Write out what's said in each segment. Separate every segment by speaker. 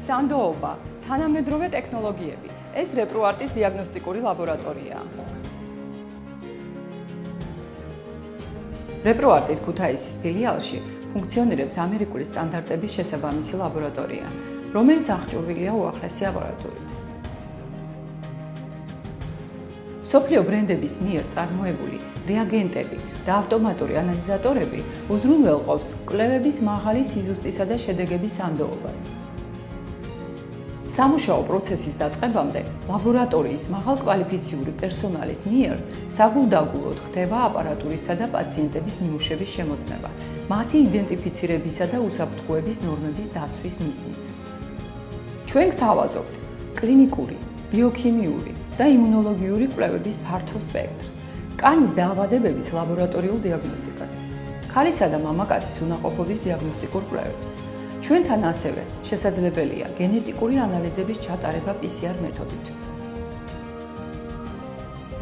Speaker 1: სანდოობა, თანამედროვე ტექნოლოგიები. ეს რეპროარტის დიაგნოსტიკური ლაბორატორიაა. რეპროარტის ქუთაისის ფილიალში ფუნქციონირებს ამერიკული სტანდარტების შესაბამისი ლაბორატორია, რომელიც აღჭურვილია უახლესი აპარატურით. მსოფლიო ბრენდების მიერ წარმოებული რეაგენტები და ავტომატური ანალიზატორები უზრუნველყოფს კვლევების მაღალი სიზუსტისა და შედეგების სანდოობას. სამუშაო პროცესის დაწყებამდე ლაბორატორიის მაღალკვალიფიციური პერსონალის მიერ საგულდაგულოდ ხდება აპარატურისა და პაციენტების ნიმუშების შემოწმება, მათი იდენტიფიცირებისა და უსაფრთხოების ნორმების დაცვის მიზნით. ჩვენ გთავაზობთ კლინიკური, ბიოქიმიური და იმუნოლოგიური კვლევების ფართო სპექტრს, კანის დაავადებების ლაბორატორიულ დიაგნოსტიკას, ქალისა და მამაკაცის უნაყოფობის დიაგნოსტიკურ კვლევებს. ჩვენთან ასევე შესაძლებელია გენეტიკური ანალიზების ჩატარება PCR მეთოდით.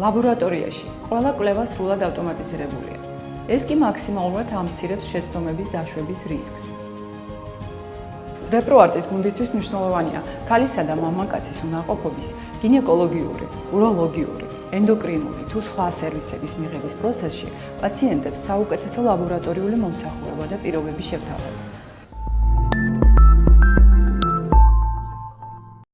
Speaker 1: ლაბორატორიაში ყველა კვლევა სრულად ავტომატიზირებულია. ეს კი მაქსიმალურად ამცირებს შეცდომების დაშვების რისკს. რეპროარტის გუნდისთვის მნიშვნელოვანია ქალისა და მამაკაცის უნაყოფობის გინეკოლოგიური, უროლოგიური, ენდოკრინული თუ სხვა სერვისების მიღების პროცესში პაციენტებს საუკეთესო ლაბორატორიული მომსახურება და პირობების შევთავაზება.